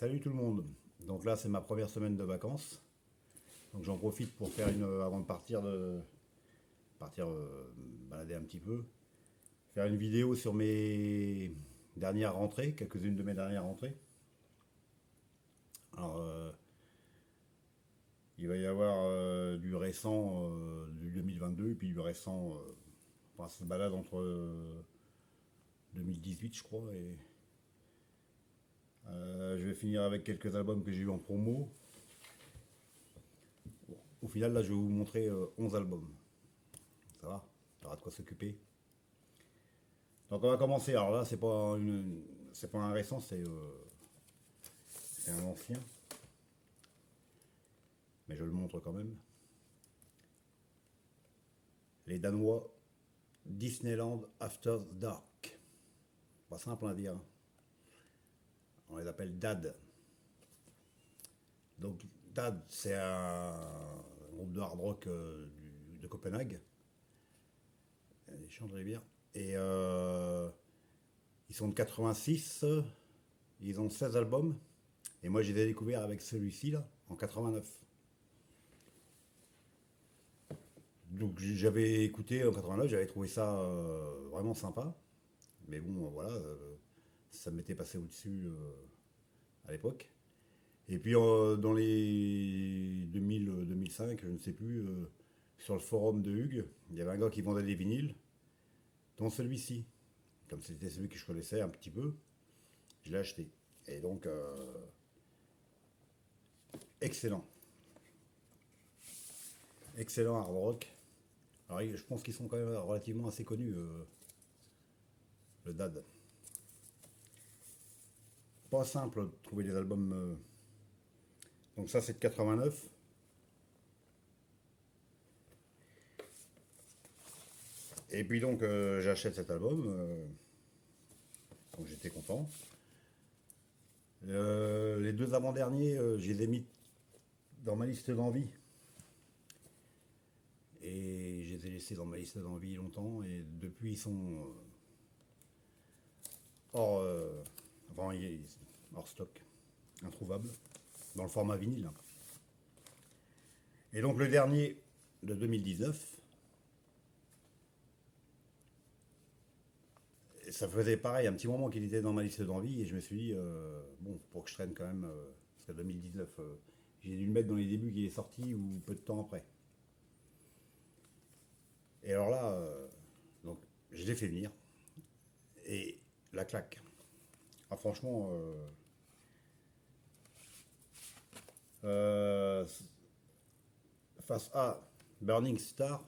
Salut tout le monde. Donc là, c'est ma première semaine de vacances. Donc j'en profite pour faire avant de partir balader un petit peu, faire une vidéo sur mes dernières rentrées, quelques-unes de mes dernières rentrées. Alors, il va y avoir du récent, du 2022, et puis du récent, enfin, ça se balade entre 2018, je crois, et je vais finir avec quelques albums que j'ai eu en promo. Au final, là, je vais vous montrer 11 albums. Ça va? Il y aura de quoi s'occuper. Donc on va commencer. Alors là, c'est pas un récent, c'est un ancien, mais je le montre quand même. Les Danois, Disneyland After Dark. Pas simple à dire, hein. On les appelle DAD. Donc DAD, c'est un groupe de hard rock de Copenhague, les Champs de Rivière. Et ils sont de 86, ils ont 16 albums. Et moi, je les ai découverts avec celui-ci là, en 89. Donc j'avais écouté en 89, j'avais trouvé ça vraiment sympa. Mais bon, voilà, ça m'était passé au-dessus à l'époque. Et puis dans les 2000, 2005, je ne sais plus, sur le forum de Hugues, il y avait un gars qui vendait des vinyles, dont celui-ci. Comme c'était celui que je connaissais un petit peu, je l'ai acheté. Et donc, excellent. Excellent hard rock. Alors je pense qu'ils sont quand même relativement assez connus, le DAD. Pas simple de trouver des albums. Donc ça c'est de 89. Et puis donc j'achète cet album. Donc j'étais content. Les deux avant-derniers, je les ai mis dans ma liste d'envie. Et je les ai laissés dans ma liste d'envie longtemps. Et depuis ils sont hors, enfin, hors stock. Introuvables. Dans le format vinyle, hein. Et donc le dernier de 2019, ça faisait pareil, un petit moment qu'il était dans ma liste d'envie et je me suis dit, bon, pour que je traîne quand même, parce que 2019, j'ai dû le mettre dans les débuts qu'il est sorti ou peu de temps après. Et alors là, donc, je l'ai fait venir et la claque. Ah, franchement, euh, face à Burning Star,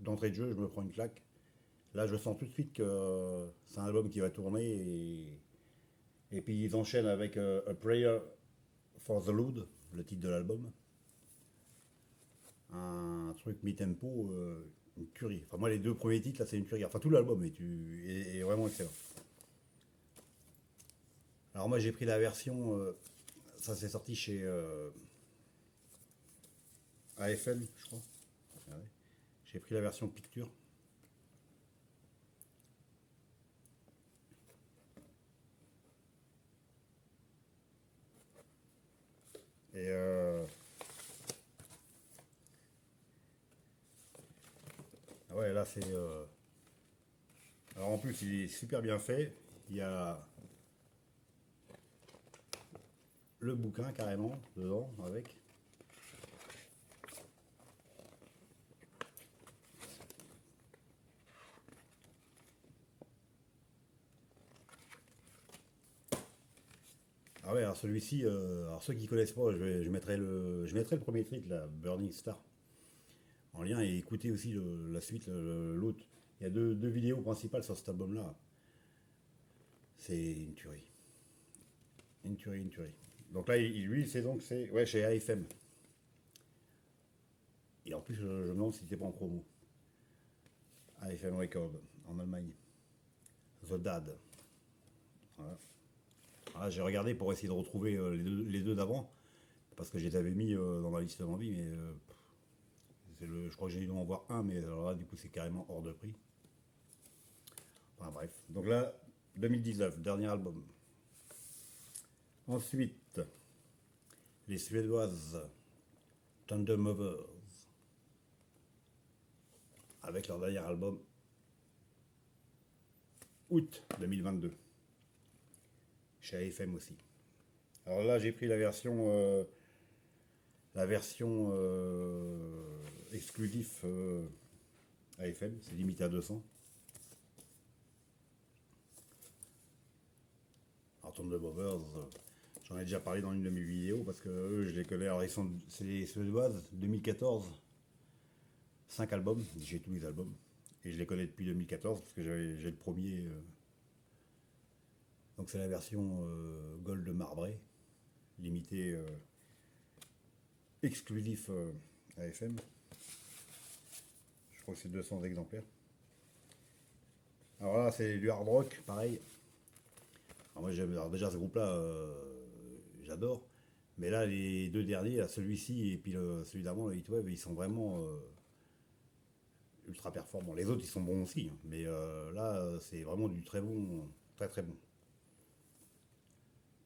d'entrée de jeu, je me prends une claque. Là, je sens tout de suite que c'est un album qui va tourner et puis ils enchaînent avec A Prayer for the Load, le titre de l'album. Un truc mi-tempo, une tuerie. Enfin, moi, les deux premiers titres, là, c'est une tuerie. Enfin, tout l'album est vraiment excellent. Alors, moi, j'ai pris la version, ça s'est sorti chez AFM, je crois. Ah ouais. J'ai pris la version Picture. Et ah ouais, là, c'est. Alors, en plus, il est super bien fait. Il y a le bouquin carrément dedans avec. Ah ouais, alors celui-ci, alors ceux qui connaissent pas, je mettrai le premier titre, là, Burning Star, en lien et écoutez aussi la suite, l'autre. Il y a deux vidéos principales sur cet album-là. C'est une tuerie. Une tuerie, une tuerie. Donc là, lui, c'est ouais, chez AFM. Et en plus, je me demande si c'était pas en promo. AFM Record, en Allemagne. The Dad. Voilà. Voilà, j'ai regardé pour essayer de retrouver les deux d'avant, parce que je les avais mis dans ma liste d'envie, mais je crois que j'ai dû en voir un, mais alors là, du coup, c'est carrément hors de prix. Enfin bref. Donc là, 2019, dernier album. Ensuite, les Suédoises Thunder Movers, avec leur dernier album, août 2022, chez AFM aussi. Alors là, j'ai pris la version exclusive AFM, c'est limité à 200. Alors Thunder Movers, j'en ai déjà parlé dans une de mes vidéos parce que eux, je les connais. Alors c'est les Suédoises, 2014, 5 albums, j'ai tous les albums. Et je les connais depuis 2014 parce que j'ai le premier. Donc c'est la version Gold marbré, limitée exclusif AFM. Je crois que c'est 200 exemplaires. Alors là, c'est du hard rock, pareil. Alors moi, alors déjà ce groupe-là, j'adore. Mais là, les deux derniers, là, celui-ci et puis celui d'avant, le Heatwave, ils sont vraiment ultra performants. Les autres, ils sont bons aussi, hein. Mais là, c'est vraiment du très bon, très très bon.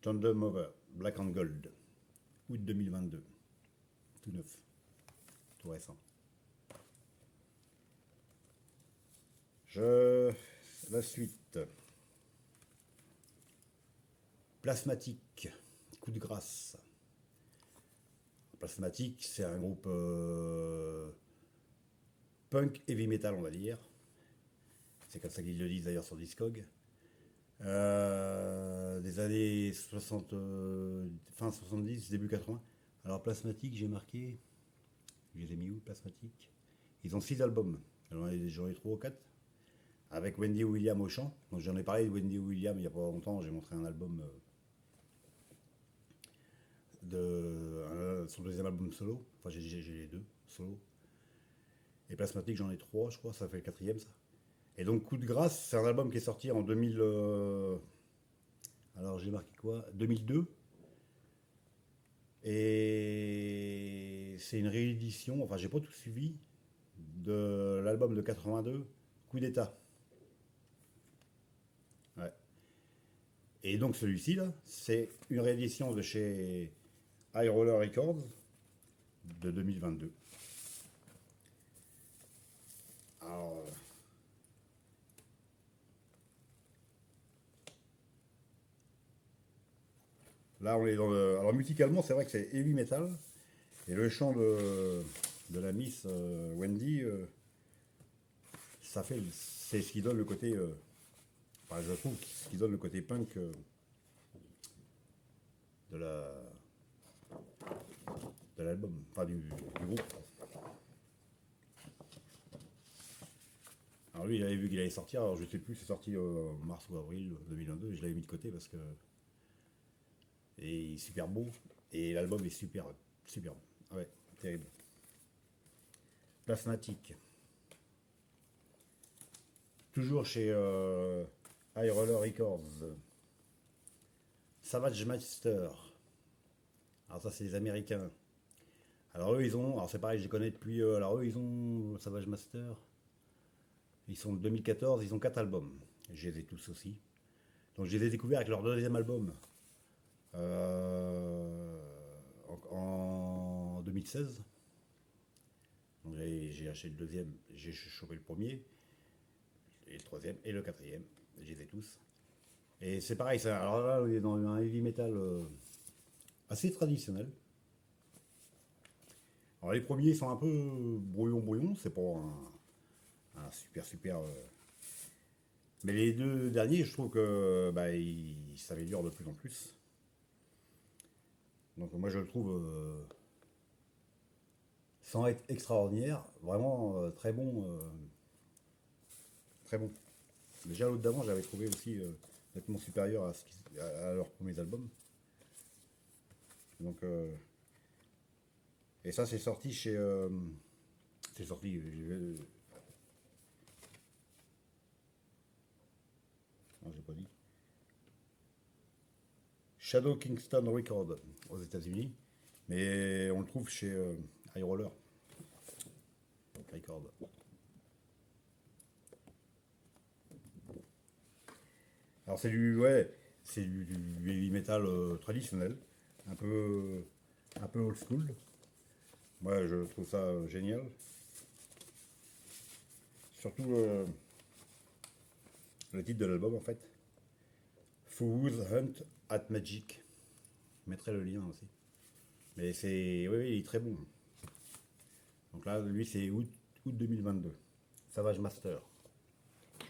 Thunder Mover, Black and Gold, août 2022. Tout neuf, tout récent. La suite. Plasmatique, coup de grâce. Plasmatique, c'est un groupe punk heavy metal, on va dire. C'est comme ça qu'ils le disent d'ailleurs sur Discog. Des années 60, fin 70, début 80. Alors Plasmatique, j'ai marqué. Je les ai mis où, Plasmatique? Ils ont 6 albums. Alors j'en ai 3 ou 4. Avec Wendy Williams au chant. Donc j'en ai parlé de Wendy Williams il n'y a pas longtemps. J'ai montré un album son deuxième album solo. Enfin, j'ai les deux solo. Et Plasmatique, j'en ai 3, je crois. Ça fait le quatrième, ça. Et donc Coup de grâce, c'est un album qui est sorti en 2000. Alors j'ai marqué quoi? 2002. Et c'est une réédition, enfin j'ai pas tout suivi, de l'album de 82, Coup d'État. Ouais. Et donc celui-ci là, c'est une réédition de chez High Roller Records de 2022. Alors, là on est dans le... Alors musicalement c'est vrai que c'est heavy metal, et le chant de la Miss Wendy, c'est ce qui donne le côté... enfin, je trouve ce qui donne le côté punk de la de l'album, enfin du groupe. Alors lui, il avait vu qu'il allait sortir, alors je sais plus, c'est sorti mars ou avril 2022, et je l'avais mis de côté parce que et il est super beau, et l'album est super, super bon. Ah ouais, terrible. Plasmatique. Toujours chez High Roller Records. Savage Master. Alors ça, c'est les Américains. Alors eux, ils ont... Alors c'est pareil, je les connais depuis... alors eux, ils ont... Savage Master. Ils sont de 2014, ils ont 4 albums. Je les ai tous aussi. Donc je les ai découverts avec leur deuxième album. En 2016. Donc j'ai acheté le deuxième, j'ai chopé le premier, et le troisième, et le quatrième. Je les ai tous. Et c'est pareil, ça, alors là, on est dans un heavy metal assez traditionnel. Alors les premiers sont un peu brouillon, c'est pas un super super. Mais les deux derniers, je trouve que bah, ils s'améliorent de plus en plus. Donc moi je le trouve, sans être extraordinaire, vraiment très bon. Très bon. Déjà l'autre d'avant, j'avais trouvé aussi nettement supérieur à leurs premiers albums. Donc, et ça, c'est sorti chez. C'est sorti. Non, j'ai pas dit. Shadow Kingston Record aux États-Unis. Mais on le trouve chez High Roller Record. Alors, c'est du. Ouais. C'est du heavy metal traditionnel, un peu, un peu old school. Moi, je trouve ça génial. Surtout le titre de l'album, en fait. Fools Hunt at Magic. Je mettrai le lien aussi. Mais c'est. Oui, oui, il est très bon. Donc là, lui, c'est août 2022. Savage Master.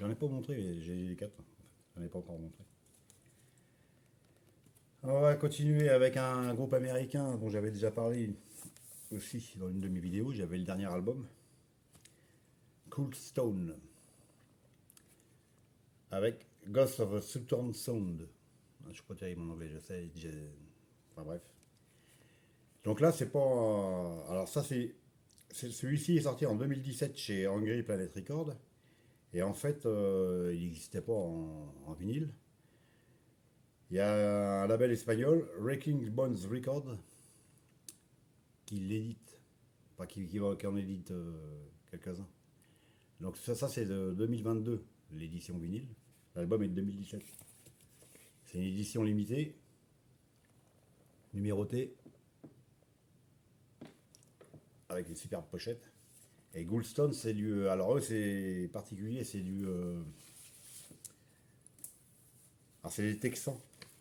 J'en ai pas montré, mais j'ai les 4. J'en ai pas encore montré. On va continuer avec un groupe américain dont j'avais déjà parlé aussi dans une de mes vidéos. J'avais le dernier album, Cool Stone, avec Ghost of a Southern Sound. Je suis pas terrible mon anglais, je sais. Enfin bref. Donc là, c'est pas. Alors ça, celui-ci est sorti en 2017 chez Hungry Planet Records. Et en fait, il n'existait pas en vinyle. Il y a un label espagnol, Wrecking Bones Records, qui l'édite. Enfin, qui en édite quelques-uns. Donc ça c'est de 2022, l'édition vinyle. L'album est de 2017. C'est une édition limitée, numérotée, avec une superbe pochette. Et Goldstone, c'est du. Alors eux, c'est particulier, c'est du. Alors c'est des Texans.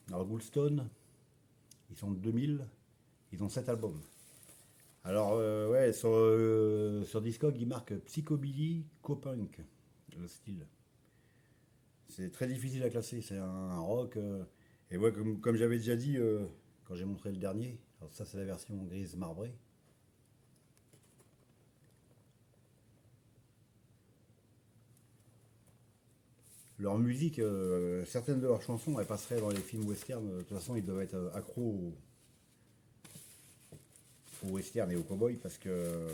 Alors Goldstone, ils sont de 2000, ils ont 7 albums. Alors ouais, sur Discog, ils marquent Psychobilly, Copunk, le style. C'est très difficile à classer, c'est un rock. Et ouais, comme j'avais déjà dit quand j'ai montré le dernier, alors ça c'est la version grise marbrée. Leur musique, certaines de leurs chansons, elles passeraient dans les films western. De toute façon, ils doivent être accros au western et au cowboy parce que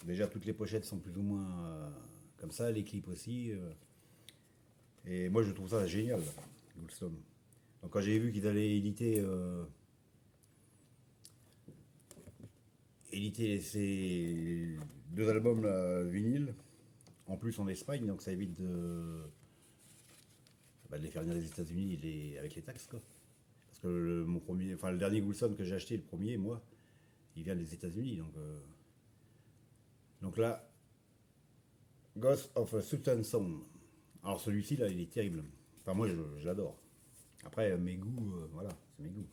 déjà toutes les pochettes sont plus ou moins comme ça, les clips aussi. Et moi je trouve ça génial, Goldstone. Donc quand j'ai vu qu'ils allaient éditer ces deux albums là, vinyle, en plus en Espagne, donc ça évite de les faire venir des États-Unis avec les taxes quoi. Parce que mon premier, enfin le dernier Goulson que j'ai acheté, le premier, moi, il vient des États-Unis, donc là, Ghost of a Sultan Sound. Alors celui-ci là, il est terrible. Enfin moi je l'adore. Après mes goûts, voilà, c'est mes goûts.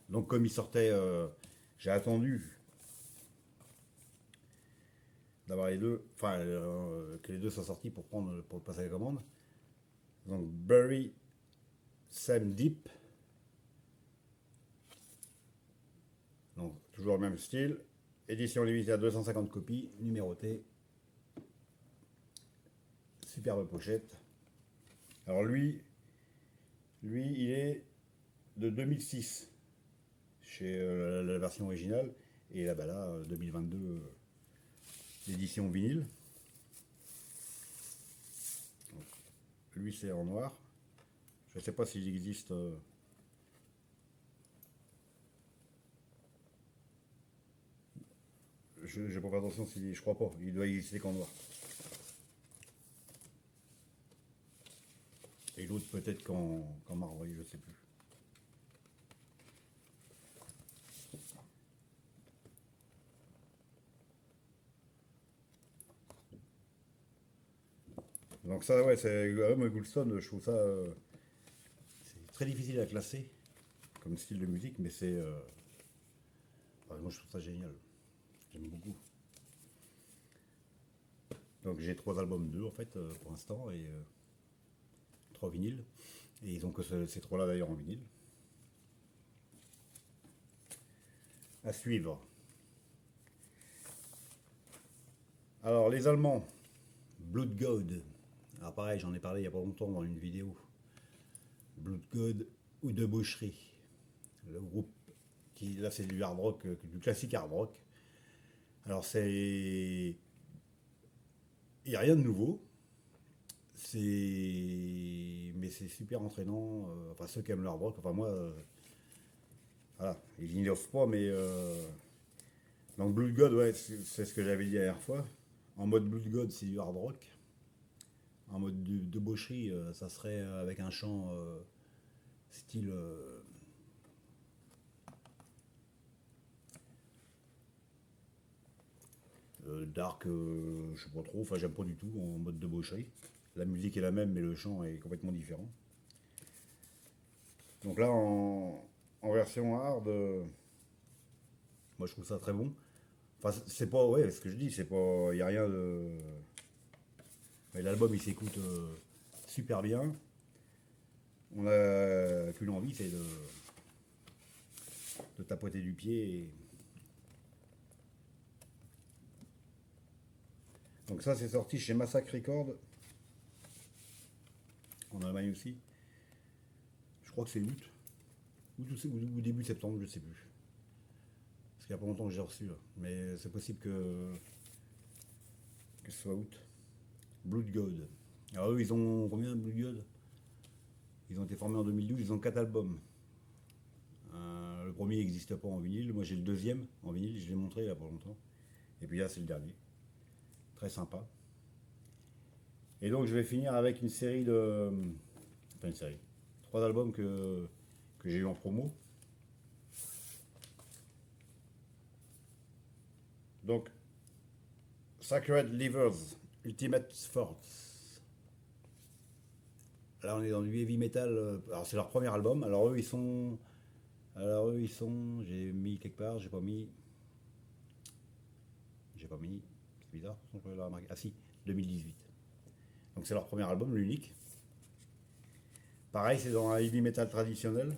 Donc comme il sortait, j'ai attendu d'avoir les deux, enfin que les deux soient sortis pour passer la commande. Donc Bury Sam Deep, donc toujours le même style, édition limitée à 250 copies, numérotée, superbe pochette. Alors lui il est de 2006 chez la version originale et là, bah là 2022 l'édition vinyle. Donc, lui c'est en noir. Je ne sais pas s'il existe. Je n'ai pas fait attention si. Je crois pas. Il doit exister qu'en noir. Et l'autre peut-être qu'en marbre, je ne sais plus. Donc ça, ouais, c'est moi, Goulstone, je trouve ça c'est très difficile à classer comme style de musique, mais c'est moi je trouve ça génial. J'aime beaucoup. Donc j'ai 3 albums d'eux en fait pour l'instant et 3 vinyles. Et ils ont que ces 3 là d'ailleurs en vinyle. À suivre. Alors les Allemands, Blood God. Alors pareil, j'en ai parlé il n'y a pas longtemps dans une vidéo. Blood God ou de Boucherie. Le groupe qui là c'est du hard rock, du classique hard rock. Alors c'est. Il n'y a rien de nouveau. Mais c'est super entraînant. Enfin ceux qui aiment le hard rock, enfin moi. Voilà, ils n'innovent pas, mais. Donc Blood God, ouais, c'est ce que j'avais dit la dernière fois. En mode Blood God, c'est du hard rock. en mode de débaucherie, ça serait avec un chant style dark, je sais pas trop, enfin j'aime pas du tout en mode débaucherie. La musique est la même, mais le chant est complètement différent. Donc là, en version hard, moi je trouve ça très bon. Enfin, c'est pas, ouais, ce que je dis, c'est pas, y a rien de. Mais l'album il s'écoute super bien. On a qu'une envie, c'est de tapoter du pied. Donc ça, c'est sorti chez Massacre Records, en Allemagne aussi. Je crois que c'est août. Ou début septembre, je sais plus. Parce qu'il y a pas longtemps que j'ai reçu, là. Mais c'est possible que ce soit août. Blood God. Alors eux, ils ont combien Blood God? Ils ont été formés en 2012, ils ont 4 albums. Le premier n'existe pas en vinyle, moi j'ai le deuxième en vinyle, je l'ai montré il n'y a pas longtemps. Et puis là, c'est le dernier. Très sympa. Et donc je vais finir avec une série de. Enfin une série. 3 albums que j'ai eu en promo. Donc, Sacred Livers, Ultimate Force. Là on est dans du heavy metal. Alors c'est leur premier album. Alors eux ils sont. J'ai mis quelque part, j'ai pas mis. J'ai pas mis. C'est bizarre, je peux la remarquer. Ah si, 2018. Donc c'est leur premier album, l'unique. Pareil, c'est dans un heavy metal traditionnel.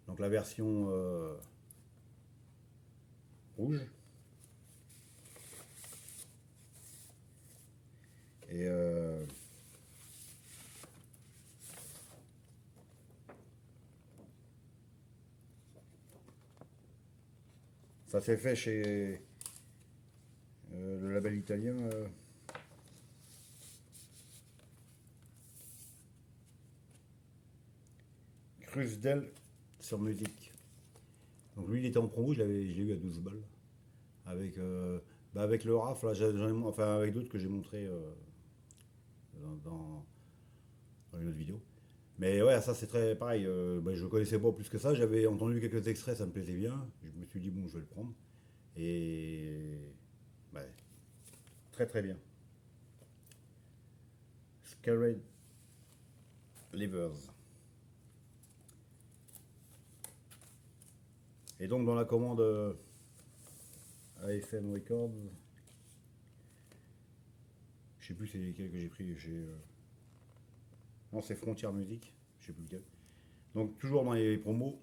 Donc la version rouge. Et ça s'est fait chez le label italien Crusdel sur musique. Donc lui il était en promo, je l'ai eu à 12 balles. Avec, avec le RAF, là, enfin avec d'autres que j'ai montré dans, dans une autre vidéo. Mais ouais, ça c'est très pareil. Je connaissais pas plus que ça. J'avais entendu quelques extraits, ça me plaisait bien. Je me suis dit, bon, je vais le prendre. Et bah, très très bien. Scared Livers. Et donc dans la commande AFM Records, je sais plus c'est lesquels que j'ai pris. Non, c'est Frontier Music, je sais plus lequel. Donc toujours dans les promos,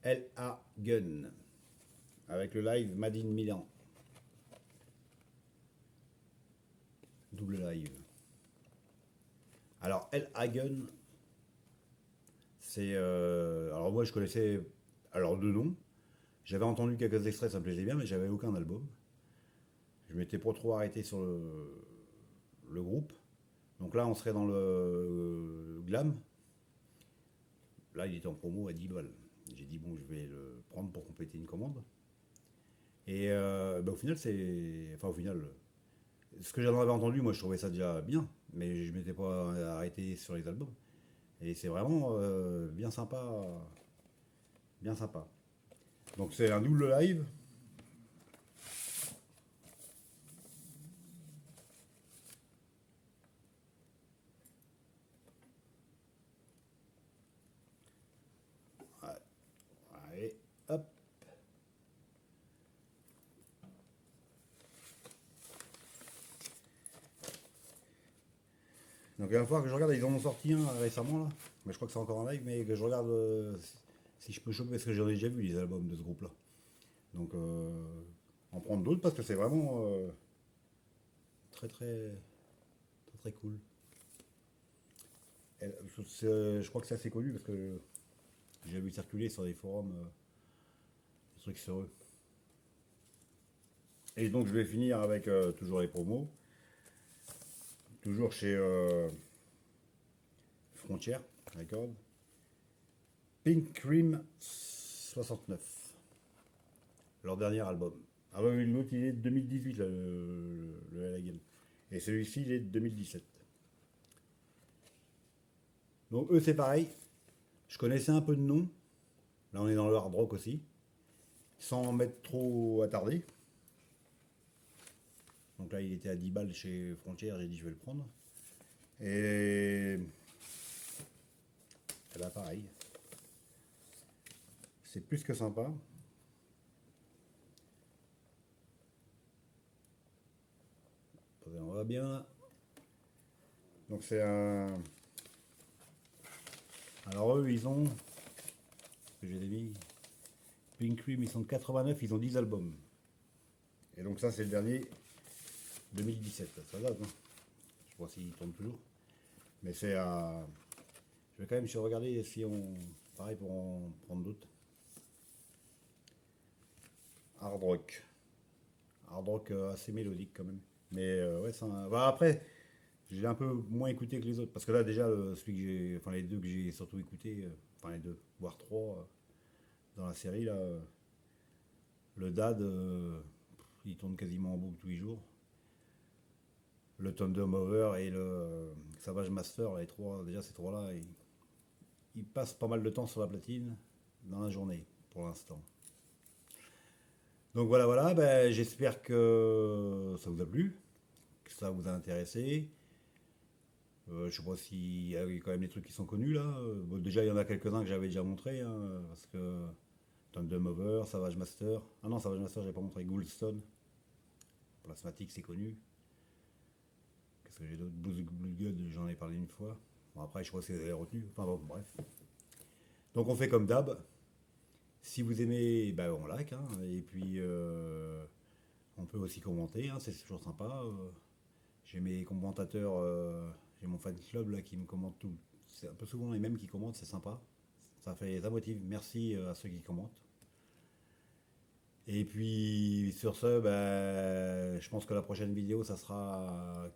L.A. Gun, avec le live Made in Milan. Double live. Alors L.A. Gun, c'est... alors moi je connaissais... Alors deux noms. J'avais entendu quelques extraits, ça me plaisait bien, mais j'avais aucun album. Je m'étais pas trop arrêté sur le groupe. Donc là, on serait dans le glam. Là, il était en promo à 10 balles. J'ai dit, bon, je vais le prendre pour compléter une commande. Et au final, c'est. Enfin, au final, ce que j'en avais entendu, moi, je trouvais ça déjà bien. Mais je m'étais pas arrêté sur les albums. Et c'est vraiment bien sympa. Bien sympa. Donc, c'est un double live. Allez, hop. Donc il va falloir que je regarde, ils en ont sorti un récemment là, mais je crois que c'est encore en live, mais que je regarde si je peux choper, parce que j'en ai déjà vu les albums de ce groupe là. Donc en prendre d'autres parce que c'est vraiment très très très très cool. Je crois que c'est assez connu parce que j'ai vu circuler sur des forums des trucs sur eux. Et donc je vais finir avec toujours les promos, toujours chez Frontière Records. Pink Cream 69. leur dernier album. Ah oui, l'autre il est de 2018, là, le Hell Again. Et celui-ci il est de 2017. Donc eux c'est pareil. Je connaissais un peu de nom. Là on est dans le hard rock aussi. Sans m'être trop attardé. Donc là il était à 10 balles chez Frontier, j'ai dit je vais le prendre. Et là pareil. C'est plus que sympa. Attendez, on va bien. Donc c'est un. Alors eux ils ont. Que j'ai mis. Pink Cream ils sont de 89, ils ont 10 albums. Et donc ça c'est le dernier 2017. Ça date, hein. Je sais pas s'il tourne toujours. Mais c'est à. Je vais quand même regarder si on. Pareil pour en prendre d'autres. Hard rock. Hard rock assez mélodique quand même. Mais ouais, ça. Bah, après, j'ai un peu moins écouté que les autres. Parce que là, déjà, celui que j'ai. Enfin, les deux que j'ai surtout écouté. Enfin, les deux, voire trois dans la série, là. Le Dad, il tourne quasiment en boucle tous les jours. Le Thunder Mover et le Savage Master, les trois, déjà ces trois-là, ils passent pas mal de temps sur la platine dans la journée, pour l'instant. Donc voilà, voilà, ben, j'espère que ça vous a plu, que ça vous a intéressé. Je sais pas s'il y a quand même des trucs qui sont connus là. Bon, déjà, il y en a quelques-uns que j'avais déjà montré, hein, parce que Thunder Mover, Savage Master. Ah non, Savage Master, j'ai pas montré. Goldstone, Plasmatique, c'est connu. Qu'est-ce que j'ai d'autre? Blue God, j'en ai parlé une fois. Bon, après, je crois que c'est retenu. Enfin bon, bref. Donc on fait comme d'hab. Si vous aimez, ben, on like, hein, et puis on peut aussi commenter, hein, c'est toujours sympa. J'ai mes commentateurs, j'ai mon fan club là qui me commente tout. C'est un peu souvent les mêmes qui commentent, c'est sympa. Ça motive. Merci à ceux qui commentent. Et puis sur ce, ben, je pense que la prochaine vidéo, ça sera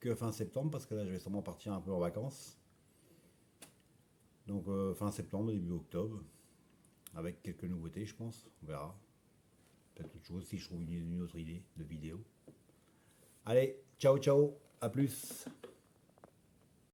que fin septembre, parce que là, je vais sûrement partir un peu en vacances. Donc fin septembre, début octobre, avec quelques nouveautés, je pense. On verra. Peut-être autre chose si je trouve une autre idée de vidéo. Allez, ciao ciao, à plus.